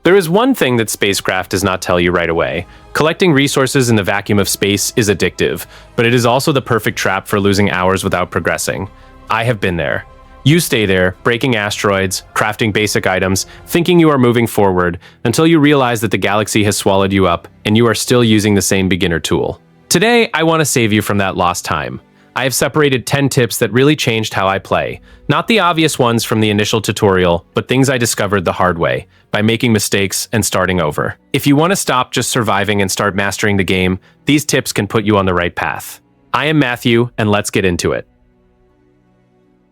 There is one thing that SpaceCraft does not tell you right away. Collecting resources in the vacuum of space is addictive, but it is also the perfect trap for losing hours without progressing. I have been there. You stay there, breaking asteroids, crafting basic items, thinking you are moving forward, until you realize that the galaxy has swallowed you up and you are still using the same beginner tool. Today, I want to save you from that lost time. I have separated 10 tips that really changed how I play. Not the obvious ones from the initial tutorial, but things I discovered the hard way, by making mistakes and starting over. If you want to stop just surviving and start mastering the game, these tips can put you on the right path. I am Matthew, and let's get into it.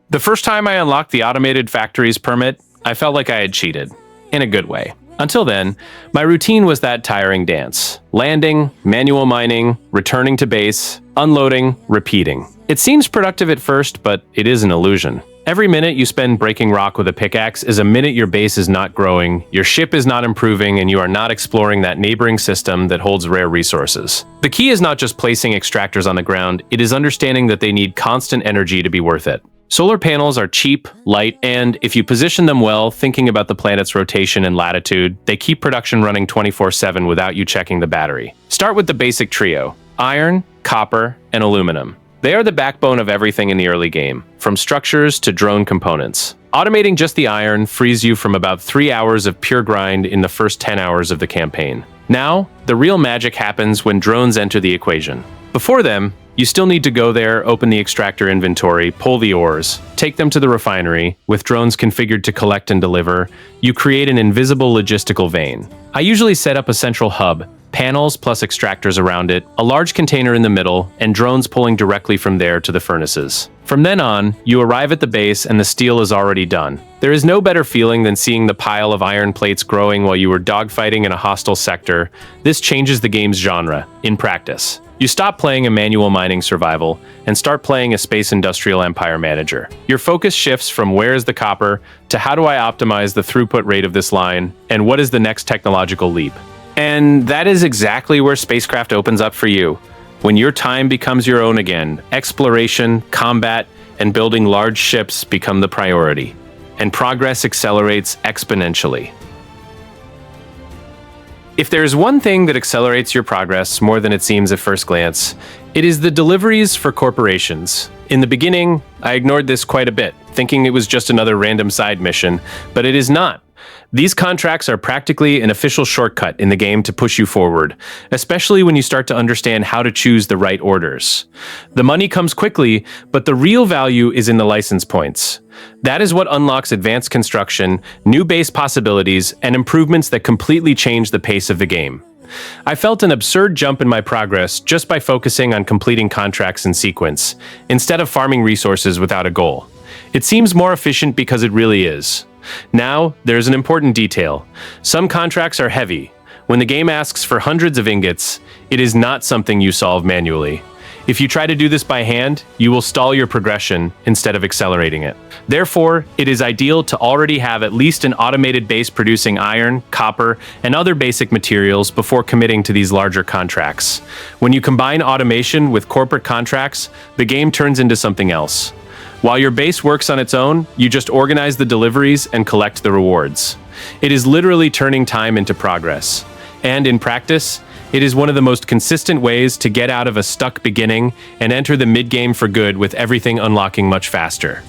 The first time I unlocked the automated factories permit, I felt like I had cheated. In a good way. Until then, my routine was that tiring dance. Landing, manual mining, returning to base, unloading, repeating. It seems productive at first, but it is an illusion. Every minute you spend breaking rock with a pickaxe is a minute your base is not growing, your ship is not improving, and you are not exploring that neighboring system that holds rare resources. The key is not just placing extractors on the ground, it is understanding that they need constant energy to be worth it. Solar panels are cheap, light, and if you position them well, thinking about the planet's rotation and latitude, they keep production running 24/7 without you checking the battery. Start with the basic trio: iron, copper, and aluminum. They are the backbone of everything in the early game, from structures to drone components. Automating just the iron frees you from about 3 hours of pure grind in the first 10 hours of the campaign. Now, the real magic happens when drones enter the equation. Before them, you still need to go there, open the extractor inventory, pull the ores, take them to the refinery. With drones configured to collect and deliver, you create an invisible logistical vein. I usually set up a central hub, panels plus extractors around it, a large container in the middle, and drones pulling directly from there to the furnaces. From then on, you arrive at the base and the steel is already done. There is no better feeling than seeing the pile of iron plates growing while you were dogfighting in a hostile sector. This changes the game's genre, in practice. You stop playing a manual mining survival and start playing a space industrial empire manager. Your focus shifts from where is the copper to how do I optimize the throughput rate of this line and what is the next technological leap. And that is exactly where SpaceCraft opens up for you. When your time becomes your own again, exploration, combat, and building large ships become the priority, and progress accelerates exponentially. If there is one thing that accelerates your progress more than it seems at first glance, it is the deliveries for corporations. In the beginning, I ignored this quite a bit, thinking it was just another random side mission, but it is not. These contracts are practically an official shortcut in the game to push you forward, especially when you start to understand how to choose the right orders. The money comes quickly, but the real value is in the license points. That is what unlocks advanced construction, new base possibilities, and improvements that completely change the pace of the game. I felt an absurd jump in my progress just by focusing on completing contracts in sequence, instead of farming resources without a goal. It seems more efficient because it really is. Now, there's an important detail. Some contracts are heavy. When the game asks for hundreds of ingots, it is not something you solve manually. If you try to do this by hand, you will stall your progression instead of accelerating it. Therefore, it is ideal to already have at least an automated base producing iron, copper, and other basic materials before committing to these larger contracts. When you combine automation with corporate contracts, the game turns into something else. While your base works on its own, you just organize the deliveries and collect the rewards. It is literally turning time into progress. And in practice, it is one of the most consistent ways to get out of a stuck beginning and enter the mid-game for good with everything unlocking much faster.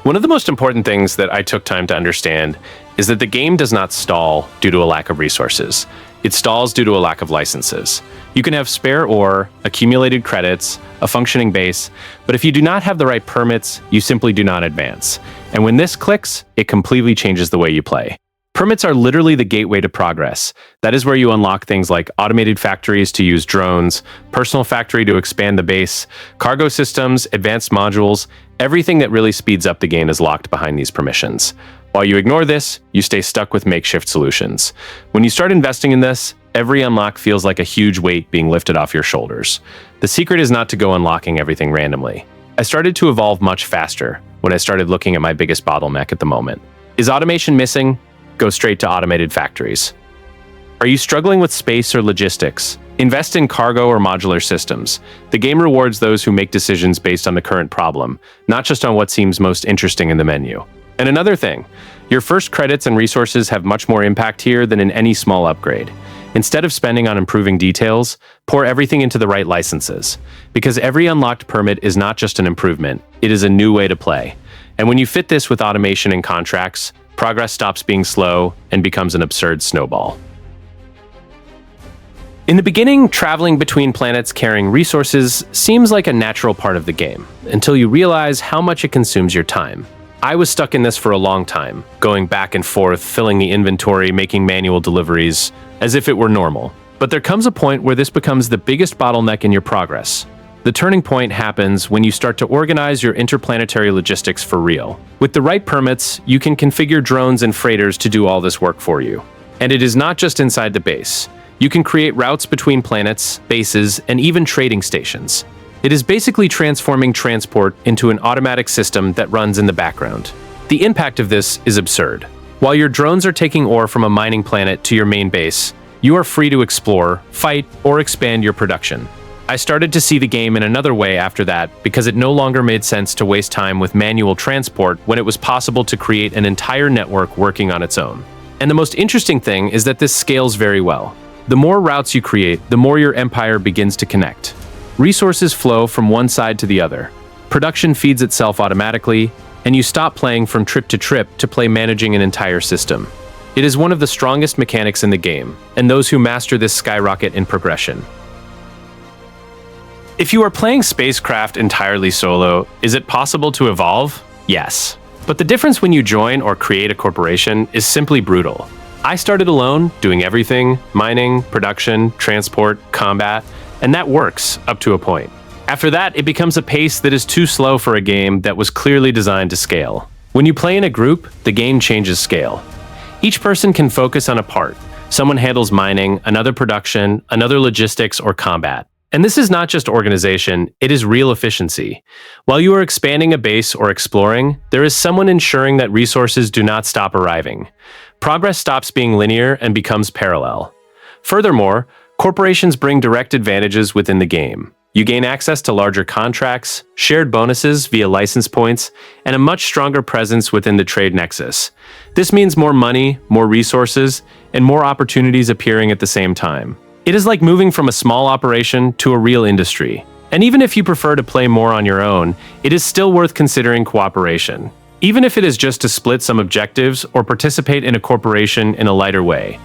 One of the most important things that I took time to understand is that the game does not stall due to a lack of resources. It stalls due to a lack of licenses. You can have spare ore, accumulated credits, a functioning base, but if you do not have the right permits, you simply do not advance. And when this clicks, it completely changes the way you play. Permits are literally the gateway to progress. That is where you unlock things like automated factories to use drones, personal factory to expand the base, cargo systems, advanced modules. Everything that really speeds up the game is locked behind these permissions. While you ignore this, you stay stuck with makeshift solutions. When you start investing in this, every unlock feels like a huge weight being lifted off your shoulders. The secret is not to go unlocking everything randomly. I started to evolve much faster when I started looking at my biggest bottleneck at the moment. Is automation missing? Go straight to automated factories. Are you struggling with space or logistics? Invest in cargo or modular systems. The game rewards those who make decisions based on the current problem, not just on what seems most interesting in the menu. And another thing, Your first credits and resources have much more impact here than in any small upgrade. Instead of spending on improving details, pour everything into the right licenses. Because every unlocked permit is not just an improvement, it is a new way to play. And when you fit this with automation and contracts, progress stops being slow and becomes an absurd snowball. In the beginning, traveling between planets carrying resources seems like a natural part of the game, until you realize how much it consumes your time. I was stuck in this for a long time, going back and forth, filling the inventory, making manual deliveries, as if it were normal. But there comes a point where this becomes the biggest bottleneck in your progress. The turning point happens when you start to organize your interplanetary logistics for real. With the right permits, you can configure drones and freighters to do all this work for you. And it is not just inside the base. You can create routes between planets, bases, and even trading stations. It is basically transforming transport into an automatic system that runs in the background. The impact of this is absurd. While your drones are taking ore from a mining planet to your main base, you are free to explore, fight, or expand your production. I started to see the game in another way after that because it no longer made sense to waste time with manual transport when it was possible to create an entire network working on its own. And the most interesting thing is that this scales very well. The more routes you create, the more your empire begins to connect. Resources flow from one side to the other. Production feeds itself automatically, and you stop playing from trip to play managing an entire system. It is one of the strongest mechanics in the game, and those who master this skyrocket in progression. If you are playing SpaceCraft entirely solo, is it possible to evolve? Yes. But the difference when you join or create a corporation is simply brutal. I started alone, doing everything: mining, production, transport, combat, and that works up to a point. After that, it becomes a pace that is too slow for a game that was clearly designed to scale. When you play in a group, the game changes scale. Each person can focus on a part. Someone handles mining, another production, another logistics or combat. And this is not just organization, it is real efficiency. While you are expanding a base or exploring, there is someone ensuring that resources do not stop arriving. Progress stops being linear and becomes parallel. Furthermore, corporations bring direct advantages within the game. You gain access to larger contracts, shared bonuses via license points, and a much stronger presence within the Trade Nexus. This means more money, more resources, and more opportunities appearing at the same time. It is like moving from a small operation to a real industry. And even if you prefer to play more on your own, it is still worth considering cooperation. Even if it is just to split some objectives or participate in a corporation in a lighter way.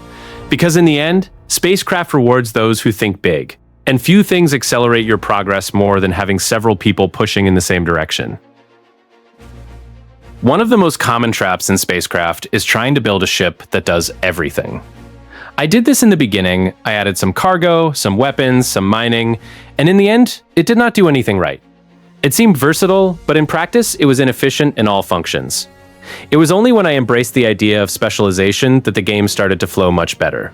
Because in the end, SpaceCraft rewards those who think big. And few things accelerate your progress more than having several people pushing in the same direction. One of the most common traps in SpaceCraft is trying to build a ship that does everything. I did this in the beginning. I added some cargo, some weapons, some mining, and in the end, it did not do anything right. It seemed versatile, but in practice, it was inefficient in all functions. It was only when I embraced the idea of specialization that the game started to flow much better.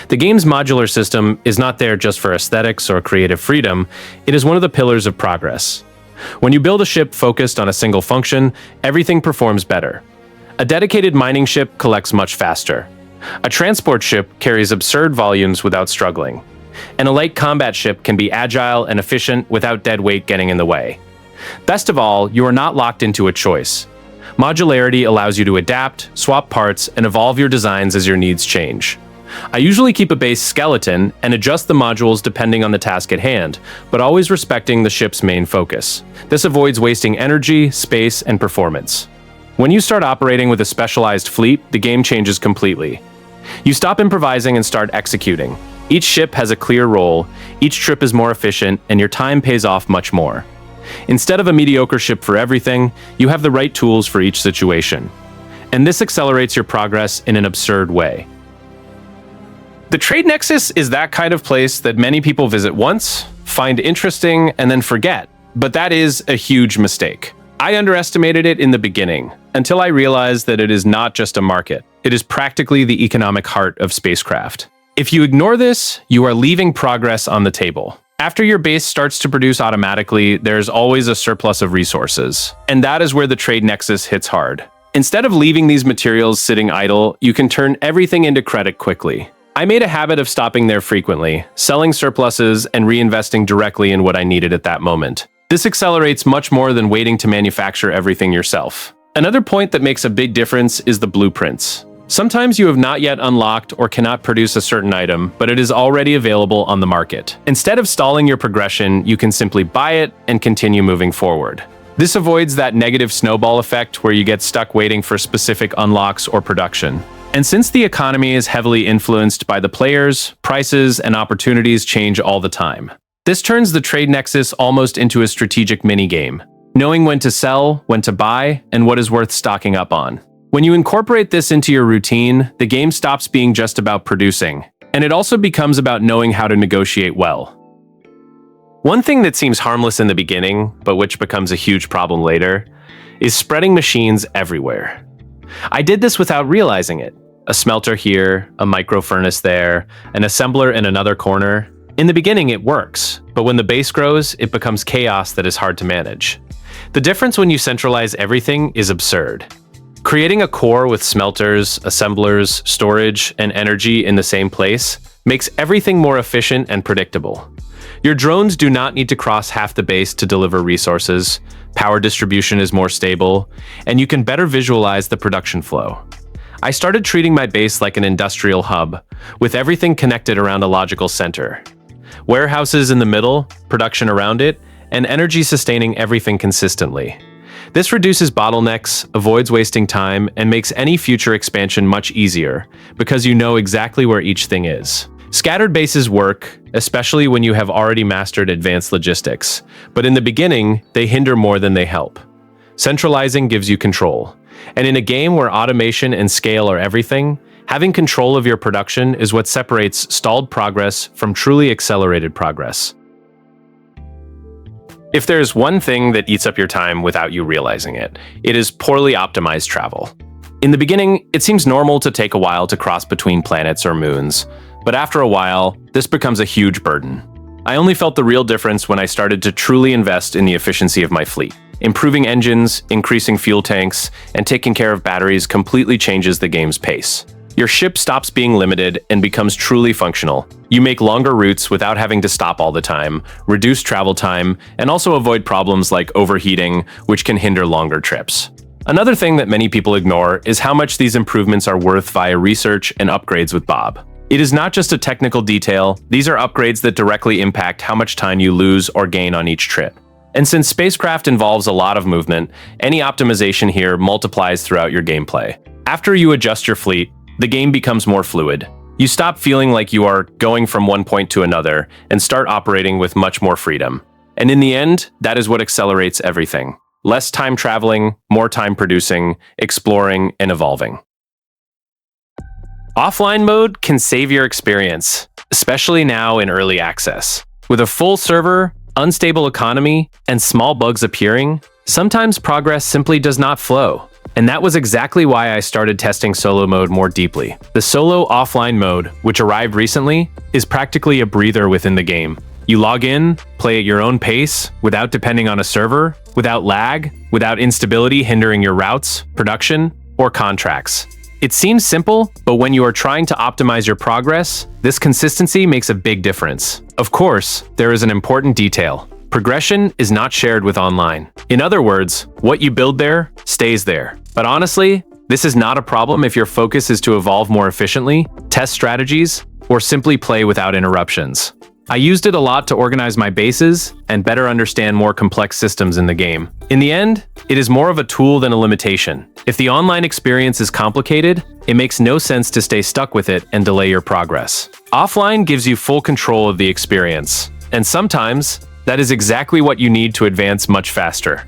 The game's modular system is not there just for aesthetics or creative freedom, it is one of the pillars of progress. When you build a ship focused on a single function, everything performs better. A dedicated mining ship collects much faster. A transport ship carries absurd volumes without struggling. And a light combat ship can be agile and efficient without dead weight getting in the way. Best of all, you are not locked into a choice. Modularity allows you to adapt, swap parts, and evolve your designs as your needs change. I usually keep a base skeleton and adjust the modules depending on the task at hand, but always respecting the ship's main focus. This avoids wasting energy, space, and performance. When you start operating with a specialized fleet, the game changes completely. You stop improvising and start executing. Each ship has a clear role, each trip is more efficient, and your time pays off much more. Instead of a mediocre ship for everything, you have the right tools for each situation. And this accelerates your progress in an absurd way. The Trade Nexus is that kind of place that many people visit once, find interesting, and then forget. But that is a huge mistake. I underestimated it in the beginning, until I realized that it is not just a market. It is practically the economic heart of SpaceCraft. If you ignore this, you are leaving progress on the table. After your base starts to produce automatically, there's always a surplus of resources. And that is where the Trade Nexus hits hard. Instead of leaving these materials sitting idle, you can turn everything into credit quickly. I made a habit of stopping there frequently, selling surpluses and reinvesting directly in what I needed at that moment. This accelerates much more than waiting to manufacture everything yourself. Another point that makes a big difference is the blueprints. Sometimes you have not yet unlocked or cannot produce a certain item, but it is already available on the market. Instead of stalling your progression, you can simply buy it and continue moving forward. This avoids that negative snowball effect where you get stuck waiting for specific unlocks or production. And since the economy is heavily influenced by the players, prices and opportunities change all the time. This turns the Trade Nexus almost into a strategic minigame, knowing when to sell, when to buy, and what is worth stocking up on. When you incorporate this into your routine, the game stops being just about producing, and it also becomes about knowing how to negotiate well. One thing that seems harmless in the beginning, but which becomes a huge problem later, is spreading machines everywhere. I did this without realizing it. A smelter here, a micro furnace there, an assembler in another corner. In the beginning, it works, but when the base grows, it becomes chaos that is hard to manage. The difference when you centralize everything is absurd. Creating a core with smelters, assemblers, storage, and energy in the same place makes everything more efficient and predictable. Your drones do not need to cross half the base to deliver resources, power distribution is more stable, and you can better visualize the production flow. I started treating my base like an industrial hub, with everything connected around a logical center. Warehouses in the middle, production around it, and energy sustaining everything consistently. This reduces bottlenecks, avoids wasting time, and makes any future expansion much easier, because you know exactly where each thing is. Scattered bases work, especially when you have already mastered advanced logistics, but in the beginning, they hinder more than they help. Centralizing gives you control, and in a game where automation and scale are everything, having control of your production is what separates stalled progress from truly accelerated progress. If there's one thing that eats up your time without you realizing it, it is poorly optimized travel. In the beginning, it seems normal to take a while to cross between planets or moons, but after a while, this becomes a huge burden. I only felt the real difference when I started to truly invest in the efficiency of my fleet. Improving engines, increasing fuel tanks, and taking care of batteries completely changes the game's pace. Your ship stops being limited and becomes truly functional. You make longer routes without having to stop all the time, reduce travel time, and also avoid problems like overheating, which can hinder longer trips. Another thing that many people ignore is how much these improvements are worth via research and upgrades with Bob. It is not just a technical detail, these are upgrades that directly impact how much time you lose or gain on each trip. And since SpaceCraft involves a lot of movement, any optimization here multiplies throughout your gameplay. After you adjust your fleet, the game becomes more fluid. You stop feeling like you are going from one point to another and start operating with much more freedom. And in the end, that is what accelerates everything. Less time traveling, more time producing, exploring, and evolving. Offline mode can save your experience, especially now in early access. With a full server, unstable economy, and small bugs appearing, sometimes progress simply does not flow. And that was exactly why I started testing solo mode more deeply. The solo offline mode, which arrived recently, is practically a breather within the game. You log in, play at your own pace, without depending on a server, without lag, without instability hindering your routes, production, or contracts. It seems simple, but when you are trying to optimize your progress, this consistency makes a big difference. Of course, there is an important detail. Progression is not shared with online. In other words, what you build there stays there. But honestly, this is not a problem if your focus is to evolve more efficiently, test strategies, or simply play without interruptions. I used it a lot to organize my bases and better understand more complex systems in the game. In the end, it is more of a tool than a limitation. If the online experience is complicated, it makes no sense to stay stuck with it and delay your progress. Offline gives you full control of the experience, and sometimes that is exactly what you need to advance much faster.